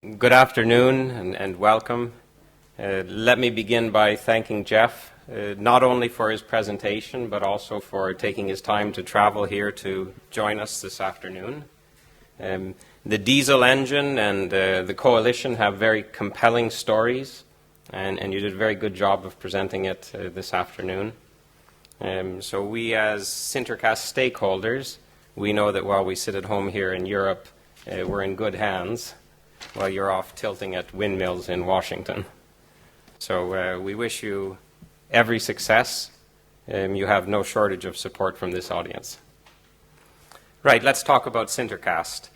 Good afternoon and welcome. Let me begin by thanking Jeff, not only for his presentation, but also for taking his time to travel here to join us this afternoon. The diesel engine and the coalition have very compelling stories, and you did a very good job of presenting it this afternoon. So we as SinterCast stakeholders, we know that while we sit at home here in Europe, we're in good hands, while you're off tilting at windmills in Washington. So we wish you every success. You have no shortage of support from this audience. Right, let's talk about SinterCast.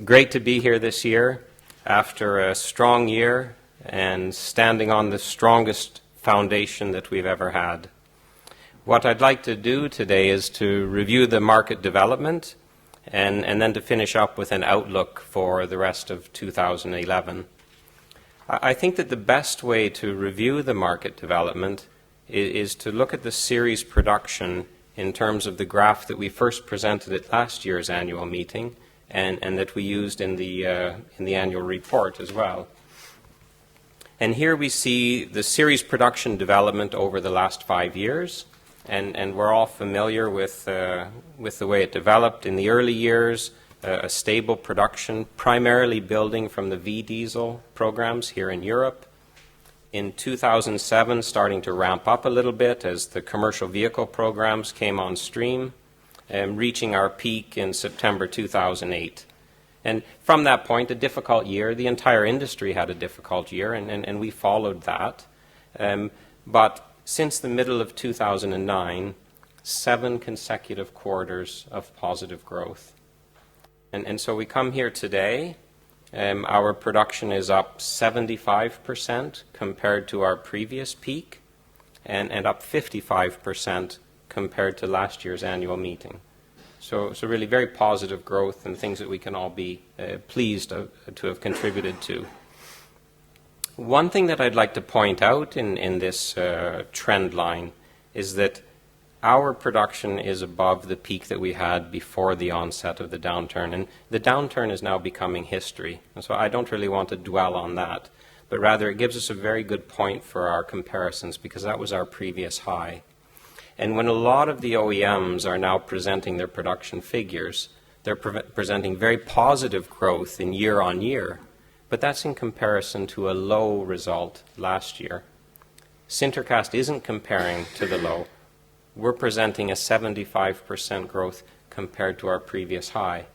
Great to be here this year after a strong year and standing on the strongest foundation that we've ever had. What I'd like to do today is to review the market development and then to finish up with an outlook for the rest of 2011. I think that the best way to review the market development is to look at the series production in terms of the graph that we first presented at last year's annual meeting and that we used in the annual report as well. And here we see the series production development over the last 5 years. And we're all familiar with the way it developed. In the early years, a stable production, primarily building from the V-diesel programs here in Europe. In 2007, starting to ramp up a little bit as the commercial vehicle programs came on stream, reaching our peak in September 2008. And from that point, a difficult year. The entire industry had a difficult year, and we followed that. But since the middle of 2009, 7 consecutive quarters of positive growth. And so we come here today, our production is up 75% compared to our previous peak, and up 55% compared to last year's annual meeting. So really very positive growth and things that we can all be pleased to have contributed to. One thing that I'd like to point out in this trend line is that our production is above the peak that we had before the onset of the downturn. And the downturn is now becoming history. And so I don't really want to dwell on that, but rather it gives us a very good point for our comparisons because that was our previous high. And when a lot of the OEMs are now presenting their production figures, they're presenting very positive growth in year on year. But that's in comparison to a low result last year. SinterCast isn't comparing to the low. We're presenting a 75% growth compared to our previous high,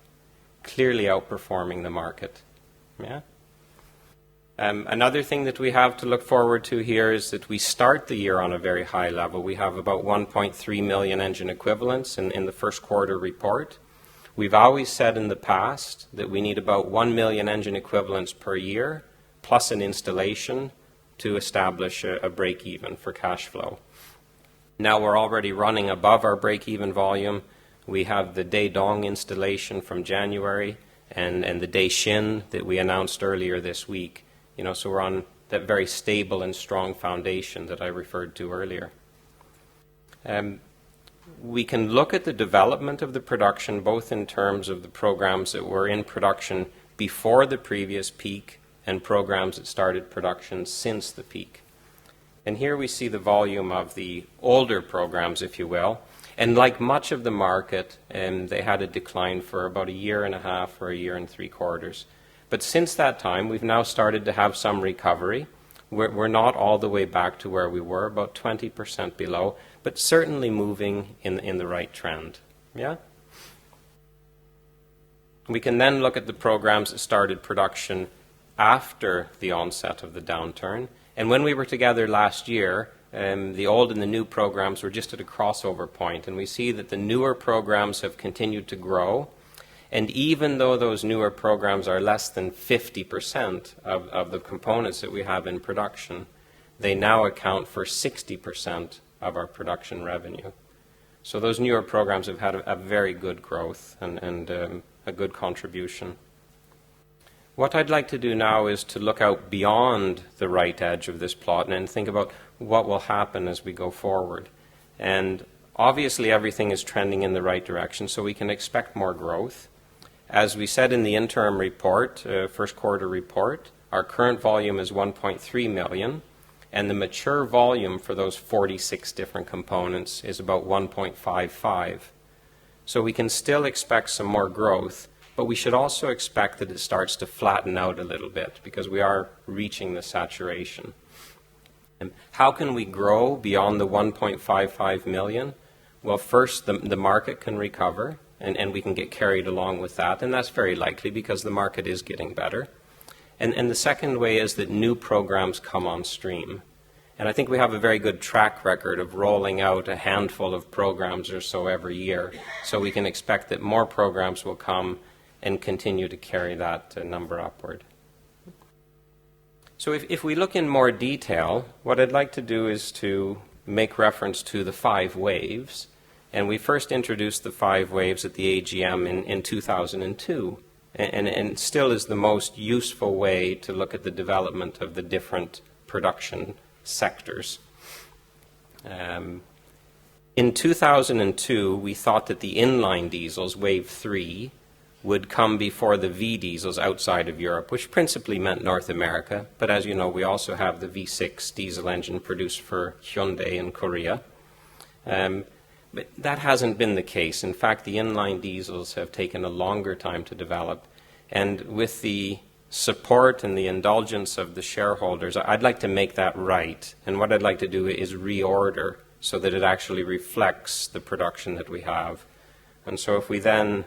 clearly outperforming the market. Yeah. Another thing that we have to look forward to here is that we start the year on a very high level. We have about 1.3 million engine equivalents in the first quarter report. We've always said in the past that we need about 1 million engine equivalents per year, plus an installation, to establish a break-even for cash flow. Now we're already running above our break-even volume. We have the Daedong installation from January and the Daishin that we announced earlier this week. So we're on that very stable and strong foundation that I referred to earlier. We can look at the development of the production both in terms of the programs that were in production before the previous peak and programs that started production since the peak. And here we see the volume of the older programs, if you will. And like much of the market, they had a decline for about a year and a half or a year and 3 quarters. But since that time, we've now started to have some recovery. We're not all the way back to where we were, about 20% below, but certainly moving in the right trend. Yeah? We can then look at the programs that started production after the onset of the downturn. And when we were together last year, the old and the new programs were just at a crossover point. And we see that the newer programs have continued to grow. And even though those newer programs are less than 50% of the components that we have in production, they now account for 60% of our production revenue. So those newer programs have had a very good growth and a good contribution. What I'd like to do now is to look out beyond the right edge of this plot and think about what will happen as we go forward. And obviously everything is trending in the right direction, so we can expect more growth. As we said in the interim report, first quarter report, our current volume is 1.3 million, and the mature volume for those 46 different components is about 1.55. So we can still expect some more growth, but we should also expect that it starts to flatten out a little bit because we are reaching the saturation. And how can we grow beyond the 1.55 million? Well, first, the market can recover, and we can get carried along with that, and that's very likely because the market is getting better. And the second way is that new programs come on stream. And I think we have a very good track record of rolling out a handful of programs or so every year. So we can expect that more programs will come and continue to carry that number upward. So if we look in more detail, what I'd like to do is to make reference to the 5 waves. And we first introduced the 5 waves at the AGM in 2002. And still is the most useful way to look at the development of the different production sectors. In 2002, we thought that the inline diesels, wave 3, would come before the V diesels outside of Europe, which principally meant North America. But as you know, we also have the V6 diesel engine produced for Hyundai in Korea. But that hasn't been the case. In fact, the inline diesels have taken a longer time to develop. And with the support and the indulgence of the shareholders, I'd like to make that right. And what I'd like to do is reorder so that it actually reflects the production that we have. And so if we then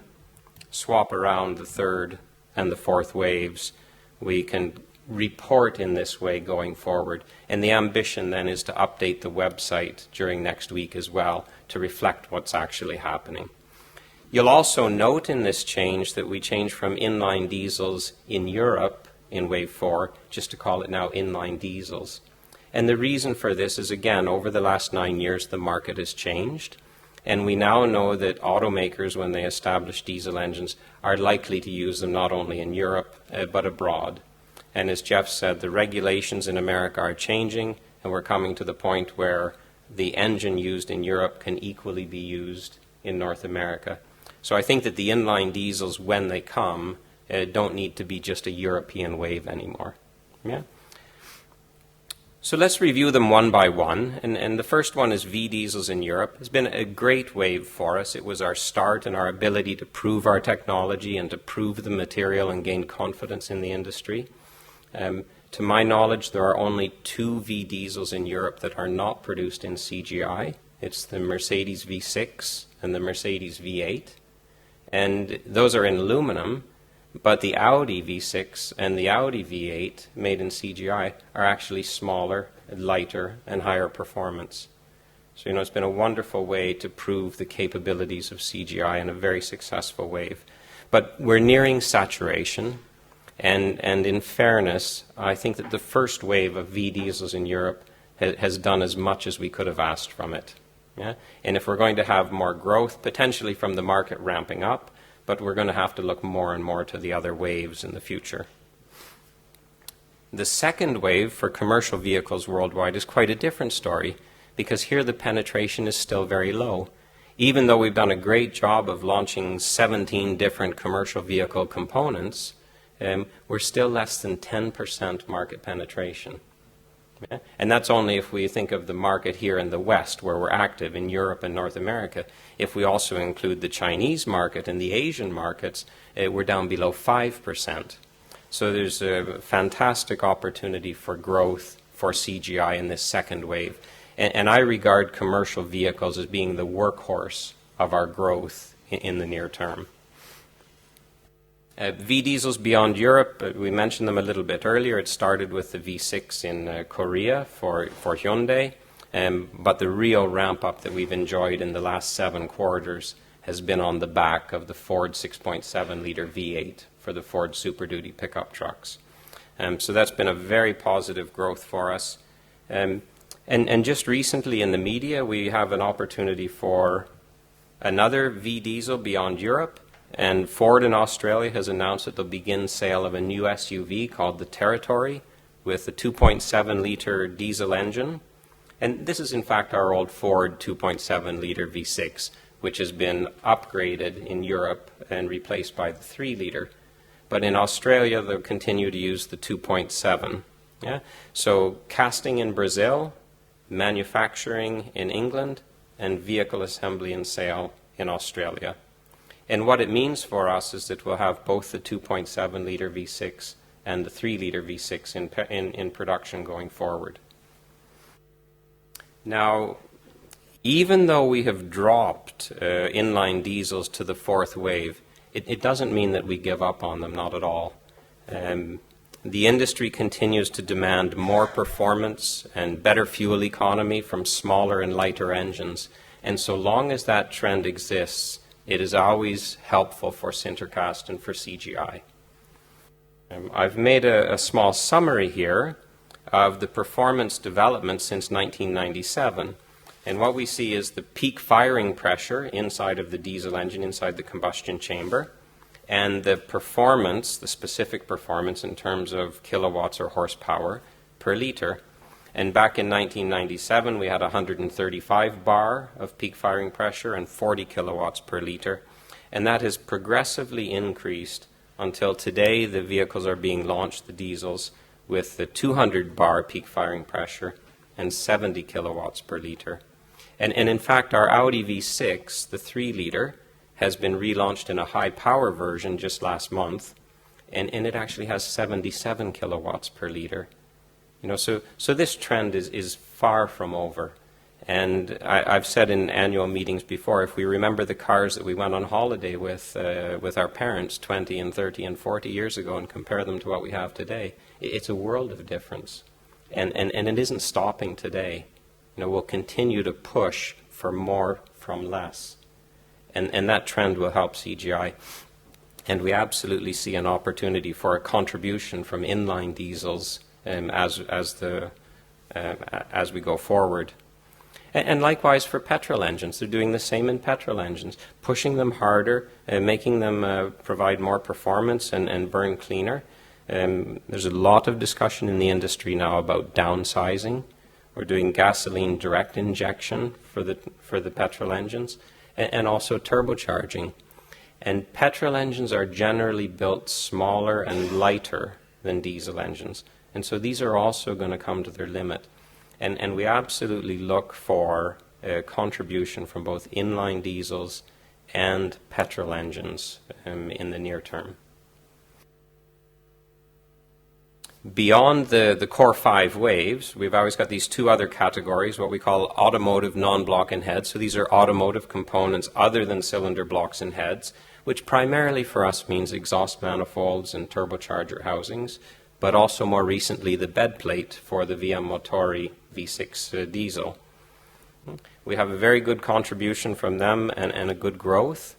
swap around the 3rd and the 4th waves, we can report in this way going forward. And the ambition then is to update the website during next week as well to reflect what's actually happening. You'll also note in this change that we changed from inline diesels in Europe in wave 4 just to call it now inline diesels. And the reason for this is, again, over the last 9 years the market has changed. And we now know that automakers, when they establish diesel engines, are likely to use them not only in Europe but abroad. And as Jeff said, the regulations in America are changing, and we're coming to the point where the engine used in Europe can equally be used in North America. So I think that the inline diesels, when they come, don't need to be just a European wave anymore. Yeah. So let's review them one by one. And the first one is V diesels in Europe. It's been a great wave for us. It was our start and our ability to prove our technology and to prove the material and gain confidence in the industry. To my knowledge, there are only 2 V diesels in Europe that are not produced in CGI. It's the Mercedes V6 and the Mercedes V8. And those are in aluminum, but the Audi V6 and the Audi V8 made in CGI are actually smaller, lighter, and higher performance. So, it's been a wonderful way to prove the capabilities of CGI in a very successful wave. But we're nearing saturation, and in fairness, I think that the first wave of V diesels in Europe has done as much as we could have asked from it. Yeah? And if we're going to have more growth, potentially from the market ramping up, but we're going to have to look more and more to the other waves in the future. The second wave for commercial vehicles worldwide is quite a different story, because here the penetration is still very low. Even though we've done a great job of launching 17 different commercial vehicle components, we're still less than 10% market penetration. Yeah? And that's only if we think of the market here in the West, where we're active in Europe and North America. If we also include the Chinese market and the Asian markets, we're down below 5%. So there's a fantastic opportunity for growth for CGI in this second wave. And I regard commercial vehicles as being the workhorse of our growth in the near term. V diesels beyond Europe, we mentioned them a little bit earlier. It started with the V6 in Korea for Hyundai, but the real ramp up that we've enjoyed in the last 7 quarters has been on the back of the Ford 6.7 liter V8 for the Ford Super Duty pickup trucks. So that's been a very positive growth for us. And just recently in the media, we have an opportunity for another V diesel beyond Europe. And Ford in Australia has announced that they'll begin sale of a new SUV called the Territory with a 2.7 liter diesel engine. And this is in fact our old Ford 2.7 liter V6, which has been upgraded in Europe and replaced by the 3-liter. But in Australia, they'll continue to use the 2.7. Yeah? So casting in Brazil, manufacturing in England, and vehicle assembly and sale in Australia. And what it means for us is that we'll have both the 2.7-liter V6 and the 3-liter V6 in production going forward. Now, even though we have dropped inline diesels to the 4th wave, it doesn't mean that we give up on them, not at all. The industry continues to demand more performance and better fuel economy from smaller and lighter engines. And so long as that trend exists, it is always helpful for SinterCast and for CGI. I've made a small summary here of the performance development since 1997. And what we see is the peak firing pressure inside of the diesel engine, inside the combustion chamber, and the performance, the specific performance in terms of kilowatts or horsepower per liter. And back in 1997, we had 135 bar of peak firing pressure and 40 kilowatts per liter. And that has progressively increased until today the vehicles are being launched, the diesels, with the 200 bar peak firing pressure and 70 kilowatts per liter. And in fact, our Audi V6, the 3-liter, has been relaunched in a high-power version just last month, and it actually has 77 kilowatts per liter. So this trend is far from over. And I've said in annual meetings before, if we remember the cars that we went on holiday with our parents 20 and 30 and 40 years ago and compare them to what we have today, it's a world of difference. And it isn't stopping today. We'll continue to push for more from less. And that trend will help CGI. And we absolutely see an opportunity for a contribution from inline diesels as we go forward. And likewise for petrol engines. They're doing the same in petrol engines, pushing them harder, making them provide more performance and burn cleaner. There's a lot of discussion in the industry now about downsizing. We're doing gasoline direct injection for the petrol engines, and also turbocharging. And petrol engines are generally built smaller and lighter than diesel engines. And so these are also going to come to their limit. And we absolutely look for a contribution from both inline diesels and petrol engines in the near term. Beyond the core 5 waves, we've always got these 2 other categories, what we call automotive non-block and heads. So these are automotive components other than cylinder blocks and heads, which primarily for us means exhaust manifolds and turbocharger housings, but also more recently the bed plate for the VM Motori V6 diesel. We have a very good contribution from them and a good growth,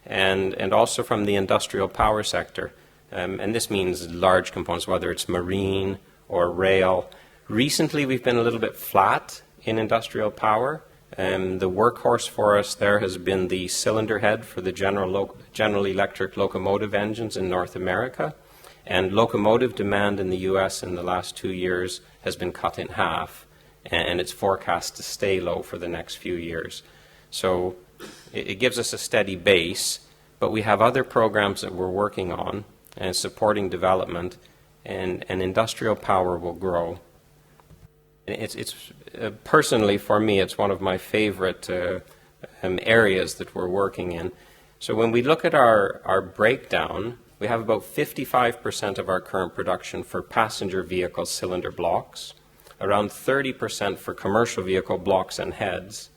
and also from the industrial power sector. And this means large components, whether it's marine or rail. Recently, we've been a little bit flat in industrial power. The workhorse for us there has been the cylinder head for the General Electric locomotive engines in North America. And locomotive demand in the U.S. in the last 2 years has been cut in half, and it's forecast to stay low for the next few years. So it gives us a steady base, but we have other programs that we're working on and supporting development, and industrial power will grow. It's personally, for me, it's one of my favorite areas that we're working in. So when we look at our breakdown, we have about 55% of our current production for passenger vehicle cylinder blocks, around 30% for commercial vehicle blocks and heads,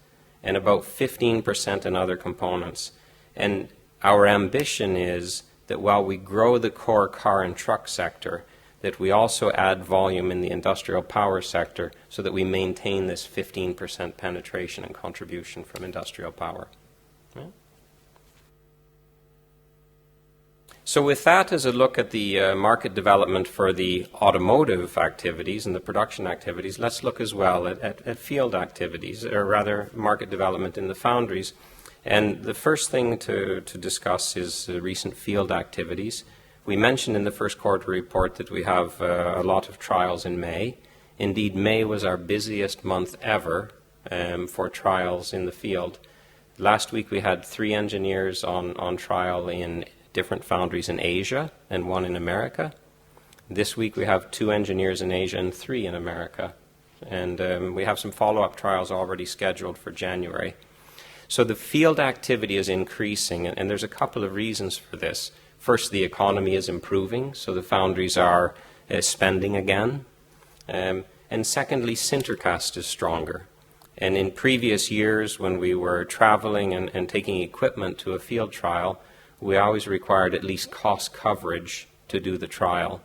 and about 15% in other components. And our ambition is that while we grow the core car and truck sector, that we also add volume in the industrial power sector so that we maintain this 15% penetration and contribution from industrial power. Yeah. So with that as a look at the market development for the automotive activities and the production activities, let's look as well at field activities, or rather market development in the foundries. And the first thing to discuss is recent field activities. We mentioned in the first quarter report that we have a lot of trials in May. Indeed, May was our busiest month ever for trials in the field. Last week we had 3 engineers on trial in different foundries in Asia and 1 in America. This week we have 2 engineers in Asia and 3 in America. And we have some follow-up trials already scheduled for January. So the field activity is increasing, and there's a couple of reasons for this. First, the economy is improving, so the foundries are spending again. And secondly, SinterCast is stronger. And in previous years, when we were traveling and taking equipment to a field trial, we always required at least cost coverage to do the trial.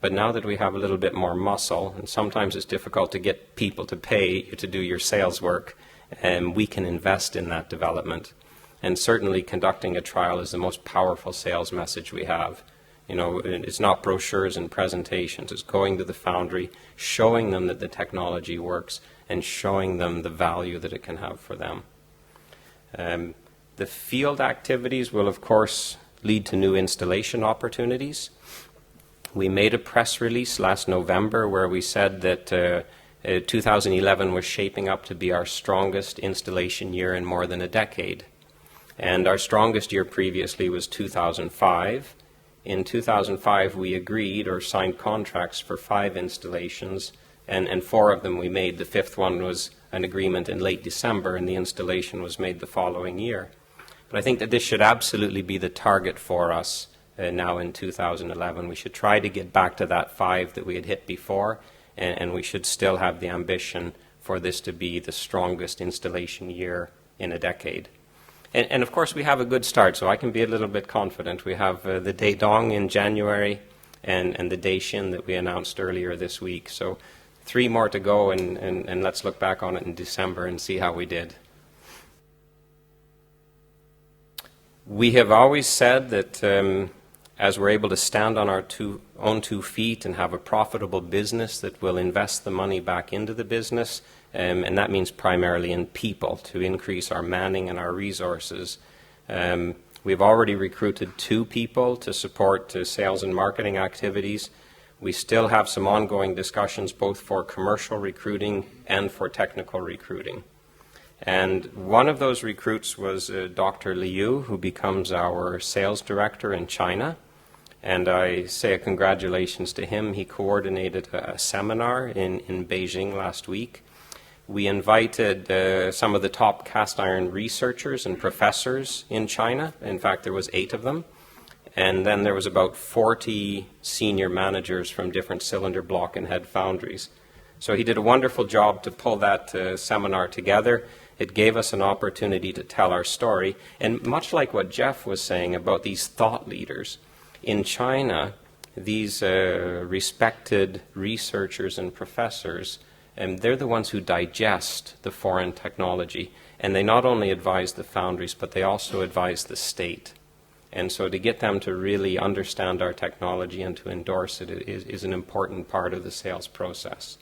But now that we have a little bit more muscle, and sometimes it's difficult to get people to pay you to do your sales work, we can invest in that development. And certainly conducting a trial is the most powerful sales message we have. You know, it's not brochures and presentations. It's going to the foundry, showing them that the technology works, and showing them the value that it can have for them. The field activities will, of course, lead to new installation opportunities. We made a press release last November where we said that 2011 was shaping up to be our strongest installation year in more than a decade. And our strongest year previously was 2005. In 2005, we agreed or signed contracts for 5 installations, and 4 of them we made. The 5th one was an agreement in late December, and the installation was made the following year. But I think that this should absolutely be the target for us now in 2011. We should try to get back to that 5 that we had hit before, and we should still have the ambition for this to be the strongest installation year in a decade. And of course, we have a good start, so I can be a little bit confident. We have the Daedong in January and the Daishin that we announced earlier this week. So 3 more to go, and let's look back on it in December and see how we did. We have always said that as we're able to stand on our own 2 feet and have a profitable business, that will invest the money back into the business, and that means primarily in people to increase our manning and our resources. We've already recruited 2 people to support sales and marketing activities. We still have some ongoing discussions both for commercial recruiting and for technical recruiting. And one of those recruits was Dr. Liu, who becomes our sales director in China. And I say a congratulations to him. He coordinated a seminar in Beijing last week. We invited some of the top cast iron researchers and professors in China. In fact, there was 8 of them. And then there was about 40 senior managers from different cylinder block and head foundries. So he did a wonderful job to pull that seminar together. It gave us an opportunity to tell our story. And much like what Jeff was saying about these thought leaders, in China, these respected researchers and professors, they're the ones who digest the foreign technology. And they not only advise the foundries, but they also advise the state. And so to get them to really understand our technology and to endorse it is an important part of the sales process.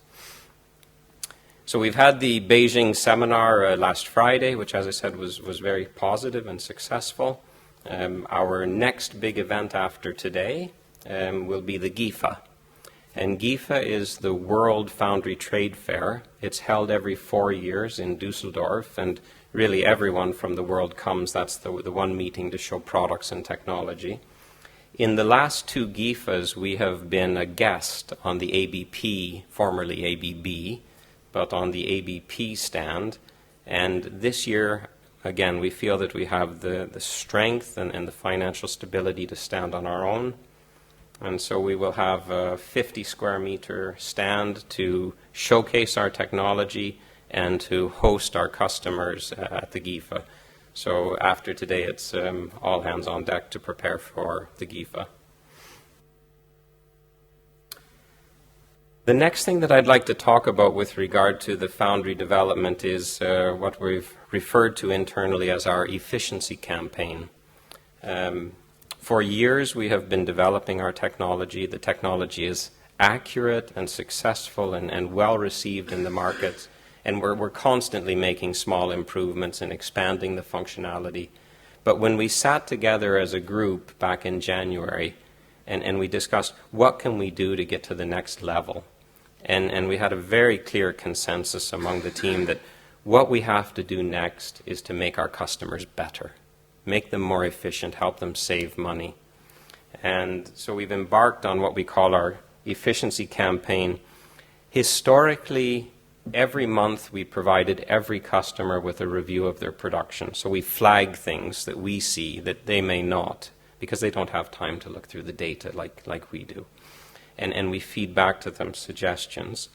So we've had the Beijing seminar last Friday, which, as I said, was very positive and successful. Our next big event after today will be the GIFA. And GIFA is the World Foundry Trade Fair. It's held every 4 years in Dusseldorf, and really everyone from the world comes. That's the one meeting to show products and technology. In the last 2 GIFAs, we have been a guest on the ABP, formerly ABB, but on the ABP stand. And this year, again, we feel that we have the strength and the financial stability to stand on our own. And so we will have a 50 square meter stand to showcase our technology and to host our customers at the GIFA. So after today, it's all hands on deck to prepare for the GIFA. The next thing that I'd like to talk about with regard to the foundry development is what we've referred to internally as our efficiency campaign. For years, we have been developing our technology. The technology is accurate and successful and well received in the market, and we're constantly making small improvements and expanding the functionality. But when we sat together as a group back in January and we discussed what can we do to get to the next level, and we had a very clear consensus among the team that What we have to do next is to make our customers better, make them more efficient, help them save money. And so we've embarked on what we call our efficiency campaign. Historically, every month we provided every customer with a review of their production. So we flag things that we see that they may not, because they don't have time to look through the data like we do. And we feed back to them suggestions.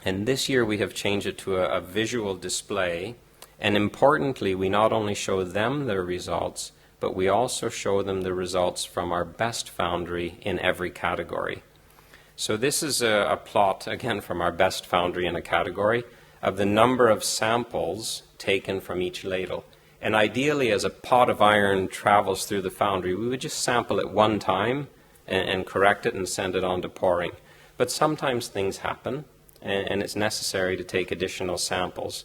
And this year we have changed it to a visual display. And importantly, we not only show them their results, but we also show them the results from our best foundry in every category. So this is a plot, again, from our best foundry in a category of the number of samples taken from each ladle. And ideally, as a pot of iron travels through the foundry, we would just sample it one time and correct it and send it on to pouring. But sometimes things happen, and it's necessary to take additional samples.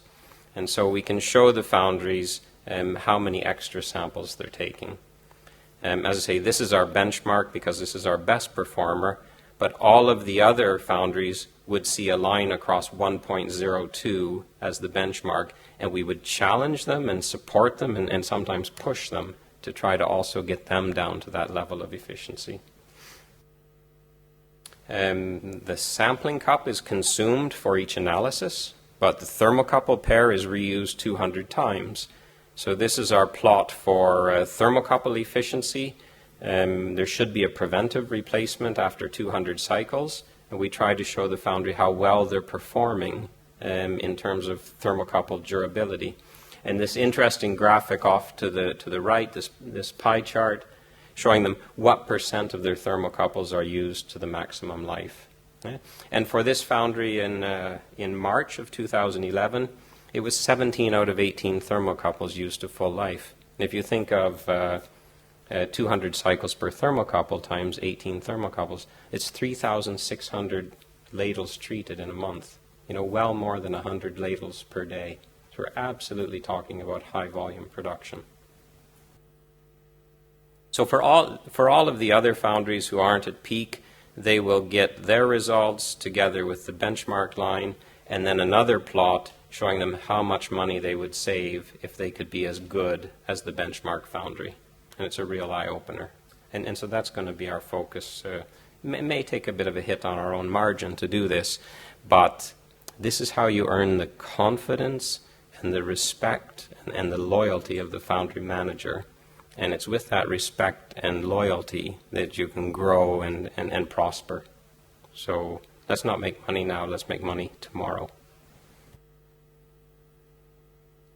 And so we can show the foundries how many extra samples they're taking. As I say, this is our benchmark because this is our best performer, but all of the other foundries would see a line across 1.02 as the benchmark, and we would challenge them and support them and sometimes push them to try to also get them down to that level of efficiency. The sampling cup is consumed for each analysis, but the thermocouple pair is reused 200 times. So this is our plot for thermocouple efficiency. There should be a preventive replacement after 200 cycles, and we try to show the foundry how well they're performing in terms of thermocouple durability. And this interesting graphic off to the right, this pie chart, showing them what % of their thermocouples are used to the maximum life. And for this foundry in March of 2011, it was 17 out of 18 thermocouples used to full life. And if you think of 200 cycles per thermocouple times 18 thermocouples, it's 3,600 ladles treated in a month. Well more than 100 ladles per day. So we're absolutely talking about high volume production. So for all of the other foundries who aren't at peak, they will get their results together with the benchmark line, and then another plot showing them how much money they would save if they could be as good as the benchmark foundry. And it's a real eye-opener. And so that's going to be our focus. It may take a bit of a hit on our own margin to do this, but this is how you earn the confidence and the respect and the loyalty of the foundry manager. And it's with that respect and loyalty that you can grow and prosper. So let's not make money now, let's make money tomorrow.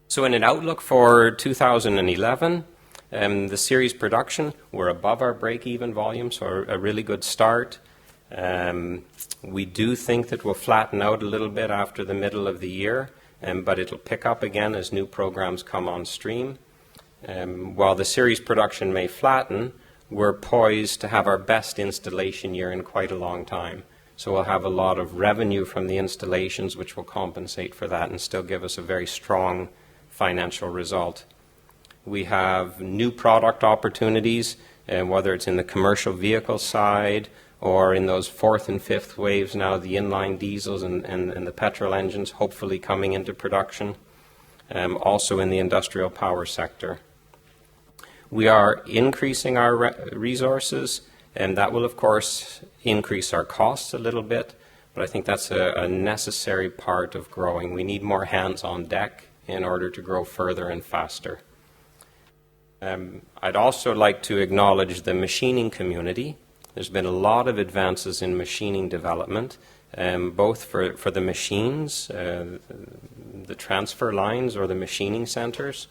So in an outlook for 2011, the series production, we're above our break-even volume, so a really good start. We do think that we'll flatten out a little bit after the middle of the year, but it'll pick up again as new programs come on stream. While the series production may flatten, we're poised to have our best installation year in quite a long time. So we'll have a lot of revenue from the installations, which will compensate for that and still give us a very strong financial result. We have new product opportunities, whether it's in the commercial vehicle side or in those fourth and fifth waves now, the inline diesels and the petrol engines hopefully coming into production, also in the industrial power sector. We are increasing our resources, and that will, of course, increase our costs a little bit, but I think that's a necessary part of growing. We need more hands on deck in order to grow further and faster. I'd also like to acknowledge the machining community. There's been a lot of advances in machining development, both for the machines, the transfer lines or the machining centers,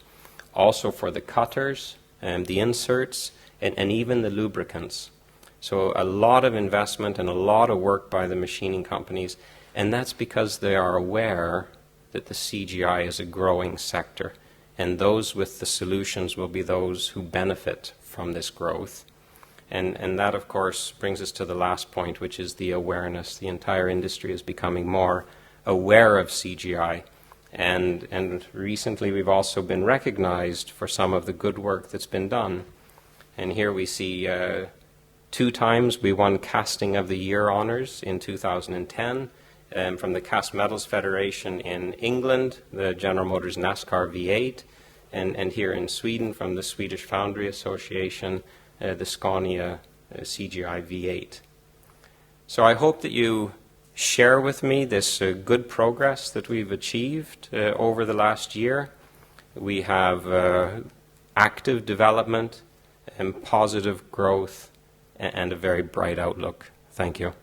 also for the cutters, the inserts, and even the lubricants. So a lot of investment and a lot of work by the machining companies, and that's because they are aware that the CGI is a growing sector, and those with the solutions will be those who benefit from this growth. And that, of course, brings us to the last point, which is the awareness. The entire industry is becoming more aware of CGI. And recently we've also been recognized for some of the good work that's been done. And here we see 2 times we won Casting of the Year honors in 2010 from the Cast Metals Federation in England, the General Motors NASCAR V8, and here in Sweden from the Swedish Foundry Association, the Scania CGI V8. So I hope that you share with me this good progress that we've achieved over the last year. We have active development and positive growth and a very bright outlook. Thank you.